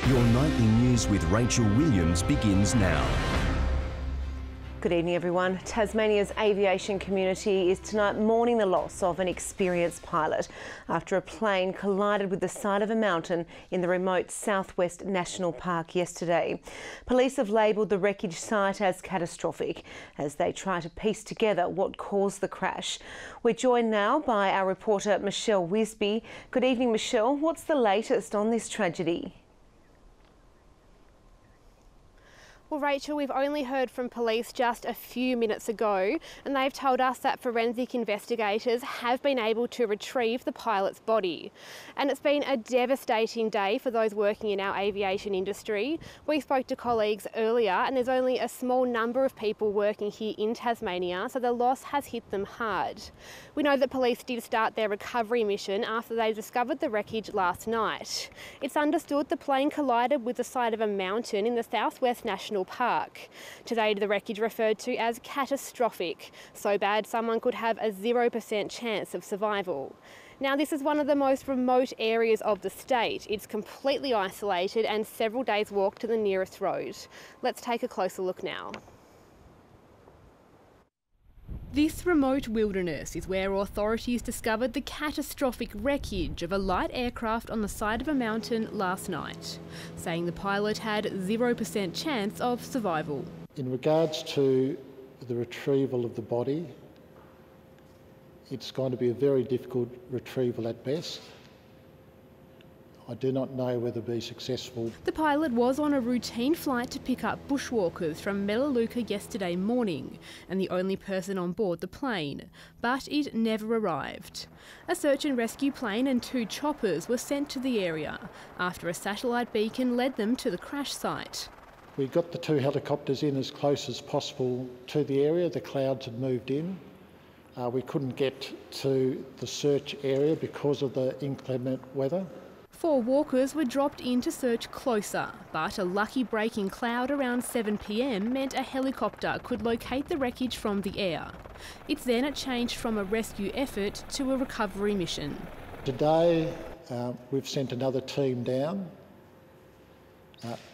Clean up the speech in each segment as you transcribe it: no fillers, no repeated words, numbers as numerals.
Your nightly news with Rachel Williams begins now. Good evening, everyone. Tasmania's aviation community is tonight mourning the loss of an experienced pilot after a plane collided with the side of a mountain in the remote Southwest National Park yesterday. Police have labelled the wreckage site as catastrophic as they try to piece together what caused the crash. We're joined now by our reporter Michelle Wisby. Good evening, Michelle. What's the latest on this tragedy? Well, Rachel, we've only heard from police just a few minutes ago, and they've told us that forensic investigators have been able to retrieve the pilot's body. And it's been a devastating day for those working in our aviation industry. We spoke to colleagues earlier, and there's only a small number of people working here in Tasmania, so the loss has hit them hard. We know that police did start their recovery mission after they discovered the wreckage last night. It's understood the plane collided with the side of a mountain in the Southwest National Park. Today, the wreckage referred to as catastrophic, so bad someone could have a 0% chance of survival. Now, this is one of the most remote areas of the state. It's completely isolated and several days' walk to the nearest road. Let's take a closer look now. This remote wilderness is where authorities discovered the catastrophic wreckage of a light aircraft on the side of a mountain last night, saying the pilot had 0% chance of survival. In regards to the retrieval of the body, it's going to be a very difficult retrieval at best. I do not know whether it'll be successful. The pilot was on a routine flight to pick up bushwalkers from Melaleuca yesterday morning and the only person on board the plane, but it never arrived. A search and rescue plane and 2 choppers were sent to the area after a satellite beacon led them to the crash site. We got the 2 helicopters in as close as possible to the area. The clouds had moved in. We couldn't get to the search area because of the inclement weather. 4 walkers were dropped in to search closer, but a lucky break in cloud around 7 p.m. meant a helicopter could locate the wreckage from the air. It's then it changed from a rescue effort to a recovery mission. Today, we've sent another team down.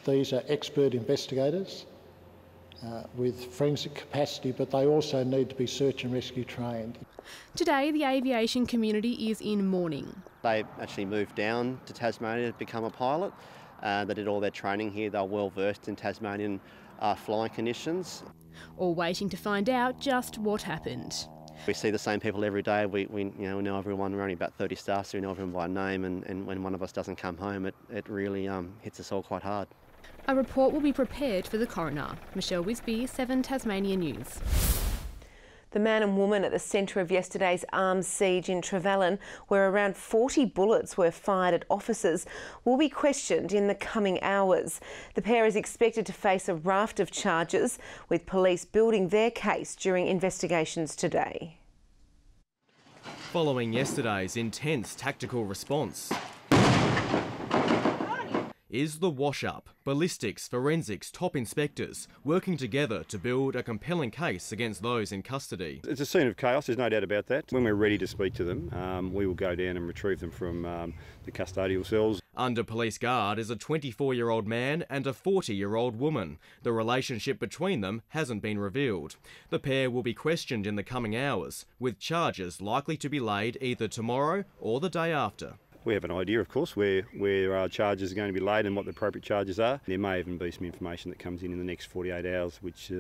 These are expert investigators with forensic capacity, but they also need to be search and rescue trained. Today, the aviation community is in mourning. They actually moved down to Tasmania to become a pilot. They did all their training here. They're well versed in Tasmanian flying conditions. All waiting to find out just what happened. We see the same people every day. We know everyone. We're only about 30 staff, so we know everyone by name. And when one of us doesn't come home, it really hits us all quite hard. A report will be prepared for the coroner. Michelle Wisby, 7 Tasmania News. The man and woman at the centre of yesterday's armed siege in Trevellyn, where around 40 bullets were fired at officers, will be questioned in the coming hours. The pair is expected to face a raft of charges, with police building their case during investigations today. Following yesterday's intense tactical response is the wash-up. Ballistics, forensics, top inspectors working together to build a compelling case against those in custody. It's a scene of chaos, there's no doubt about that. When we're ready to speak to them, we will go down and retrieve them from the custodial cells. Under police guard is a 24-year-old man and a 40-year-old woman. The relationship between them hasn't been revealed. The pair will be questioned in the coming hours, with charges likely to be laid either tomorrow or the day after. We have an idea, of course, where charges are going to be laid and what the appropriate charges are. There may even be some information that comes in the next 48 hours, which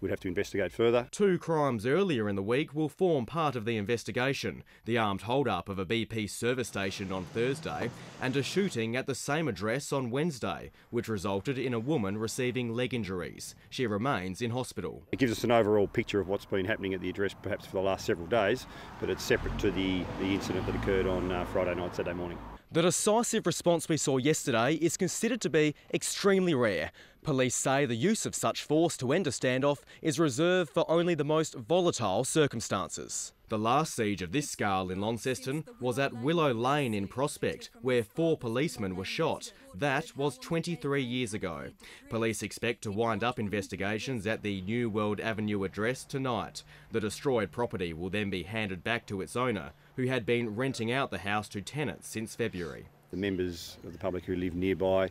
we'd have to investigate further. 2 crimes earlier in the week will form part of the investigation. The armed hold-up of a BP service station on Thursday and a shooting at the same address on Wednesday, which resulted in a woman receiving leg injuries. She remains in hospital. It gives us an overall picture of what's been happening at the address perhaps for the last several days, but it's separate to the incident that occurred on Friday night, Saturday morning. The decisive response we saw yesterday is considered to be extremely rare. Police say the use of such force to end a standoff is reserved for only the most volatile circumstances. The last siege of this scale in Launceston was at Willow Lane in Prospect, where 4 policemen were shot. That was 23 years ago. Police expect to wind up investigations at the New World Avenue address tonight. The destroyed property will then be handed back to its owner, who had been renting out the house to tenants since February. The members of the public who live nearby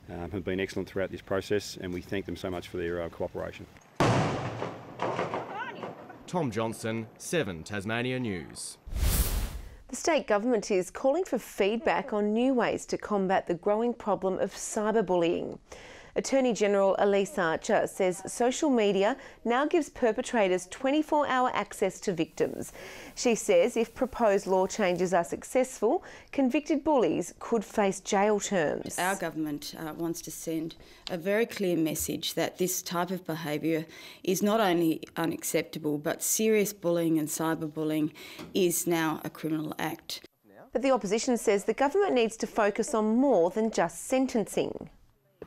have been excellent throughout this process, and we thank them so much for their cooperation. Tom Johnson, 7 Tasmania News. The state government is calling for feedback on new ways to combat the growing problem of cyberbullying. Attorney General ELISE says social media now gives perpetrators 24-hour access to victims. She says if proposed law changes are successful, convicted bullies could face jail terms. Our government wants to send a very clear message that this type of behaviour is not only unacceptable, but serious bullying and cyberbullying is now a criminal act. But the opposition says the government needs to focus on more than just sentencing.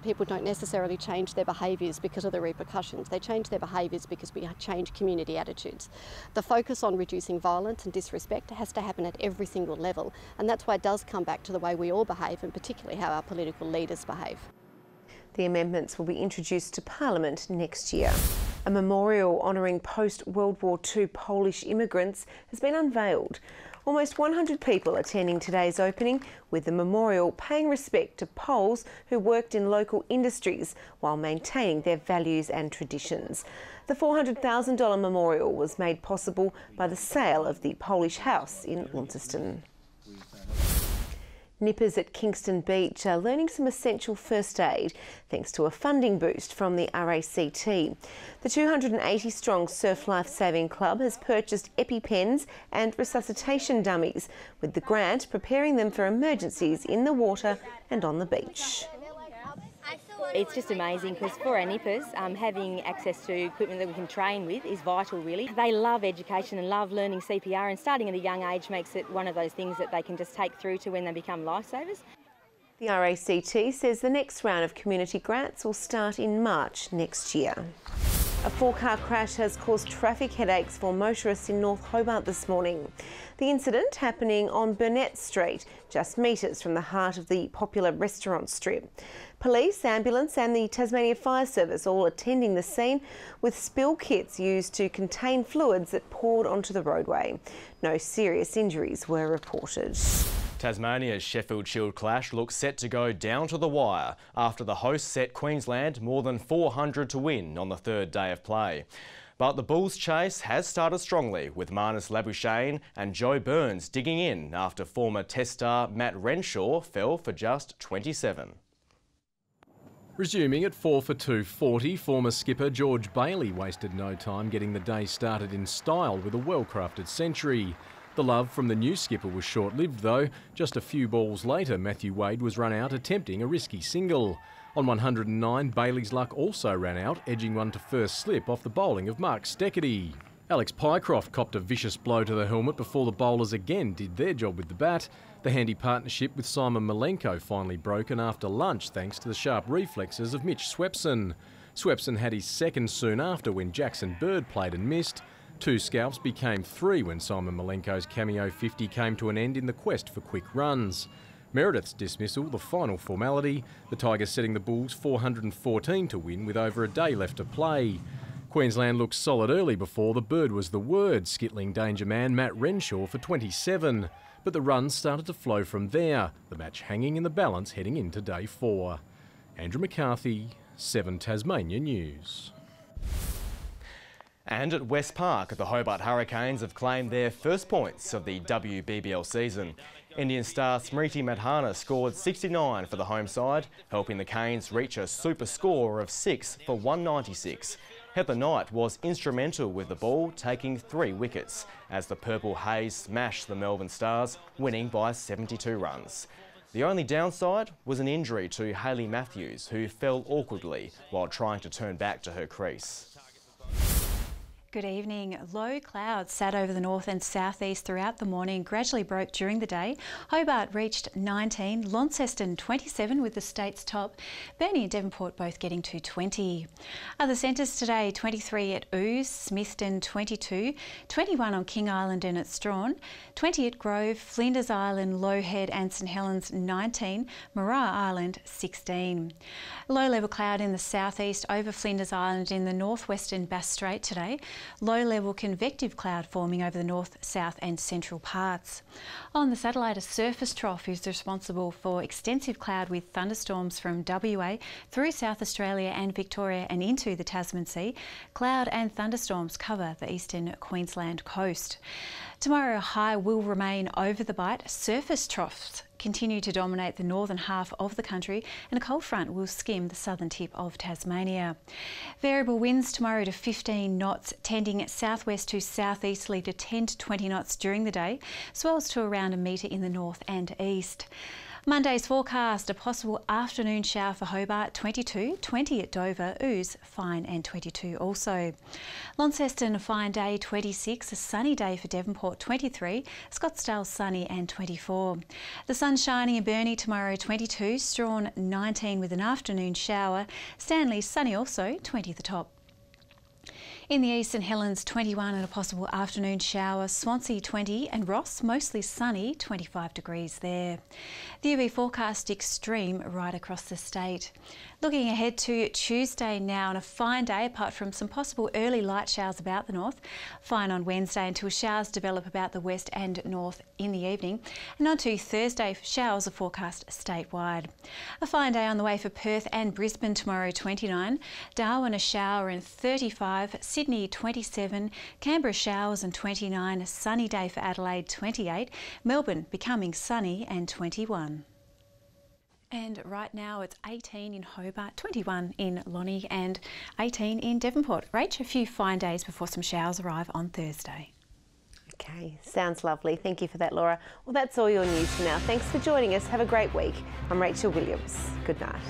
People don't necessarily change their behaviours because of the repercussions. They change their behaviours because we change community attitudes. The focus on reducing violence and disrespect has to happen at every single level, and that's why it does come back to the way we all behave, and particularly how our political leaders behave. The amendments will be introduced to Parliament next year. A memorial honouring post-World War II Polish immigrants has been unveiled. Almost 100 people attending today's opening, with the memorial paying respect to Poles who worked in local industries while maintaining their values and traditions. The $400,000 memorial was made possible by the sale of the Polish house in Launceston. Nippers at Kingston Beach are learning some essential first aid thanks to a funding boost from the RACT. The 280-strong Surf Life Saving Club has purchased EpiPens and resuscitation dummies, with the grant preparing them for emergencies in the water and on the beach. It's just amazing because for our nippers, having access to equipment that we can train with is vital really. They love education and love learning CPR, and starting at a young age makes it one of those things that they can just take through to when they become lifesavers. The RACT says the next round of community grants will start in March next year. A 4-car crash has caused traffic headaches for motorists in North Hobart this morning. The incident happening on Burnett Street, just metres from the heart of the popular restaurant strip. Police, ambulance and the Tasmania Fire Service all attending the scene, with spill kits used to contain fluids that poured onto the roadway. No serious injuries were reported. Tasmania's Sheffield Shield clash looks set to go down to the wire after the hosts set Queensland more than 400 to win on the third day of play. But the Bulls' chase has started strongly, with Marnus Labuschagne and Joe Burns digging in after former Test star Matt Renshaw fell for just 27. Resuming at 4 for 240, former skipper George Bailey wasted no time getting the day started in style with a well-crafted century. The love from the new skipper was short-lived though. Just a few balls later, Matthew Wade was run out attempting a risky single. On 109, Bailey's luck also ran out, edging one to first slip off the bowling of Mark Steckety. Alex Pycroft copped a vicious blow to the helmet before the bowlers again did their job with the bat. The handy partnership with Simon Malenko finally broken after lunch thanks to the sharp reflexes of Mitch Swepson. Swepson had his second soon after when Jackson Bird played and missed. 2 scalps became 3 when Simon Malenko's cameo 50 came to an end in the quest for quick runs. Meredith's dismissal, the final formality, the Tigers setting the Bulls 414 to win with over a day left to play. Queensland looked solid early before the Bird was the word, skittling danger man Matt Renshaw for 27. But the runs started to flow from there, the match hanging in the balance heading into day 4. Andrew McCarthy, 7 Tasmania News. And at West Park, the Hobart Hurricanes have claimed their first points of the WBBL season. Indian star Smriti Madhana scored 69 for the home side, helping the Canes reach a super score of 6 for 196. Heather Knight was instrumental with the ball, taking 3 wickets, as the Purple Haze smashed the Melbourne Stars, winning by 72 runs. The only downside was an injury to Hayley Matthews, who fell awkwardly while trying to turn back to her crease. Good evening. Low clouds sat over the north and southeast throughout the morning, gradually broke during the day. Hobart reached 19, Launceston 27 with the state's top, Burnie and Devonport both getting to 20. Other centres today, 23 at Ouse, Smithton 22, 21 on King Island and at Strawn, 20 at Grove, Flinders Island, Low Head and St Helens 19, Moraa Island 16. Low level cloud in the southeast over Flinders Island in the northwestern Bass Strait today. Low-level convective cloud forming over the north, south and central parts. On the satellite, a surface trough is responsible for extensive cloud with thunderstorms from WA through South Australia and Victoria and into the Tasman Sea. Cloud and thunderstorms cover the eastern Queensland coast. Tomorrow, high will remain over the Bight. Surface troughs continue to dominate the northern half of the country and a cold front will skim the southern tip of Tasmania. Variable winds tomorrow to 15 knots, tending southwest to southeasterly to 10 to 20 knots during the day, swells to around a metre in the north and east. Monday's forecast, a possible afternoon shower for Hobart, 22, 20 at Dover, ooze, fine and 22 also. Launceston, a fine day, 26, a sunny day for Devonport, 23, Scottsdale sunny and 24. The sun shining in Burnie tomorrow, 22, Strawn 19 with an afternoon shower, Stanley sunny also, 20 at the top. In the east, St Helens 21 and a possible afternoon shower, Swansea 20 and Ross mostly sunny, 25 degrees there. The UV forecast extreme right across the state. Looking ahead to Tuesday now, and a fine day apart from some possible early light showers about the north. Fine on Wednesday until showers develop about the west and north in the evening. And on to Thursday, showers are forecast statewide. A fine day on the way for Perth and Brisbane tomorrow, 29. Darwin a shower and 35. Sydney 27. Canberra showers and 29. A sunny day for Adelaide, 28. Melbourne becoming sunny and 21. And right now it's 18 in Hobart, 21 in Lonnie and 18 in Devonport. Rach, a few fine days before some showers arrive on Thursday. Okay, sounds lovely. Thank you for that, Laura. Well, that's all your news for now. Thanks for joining us. Have a great week. I'm Rachel Williams. Good night.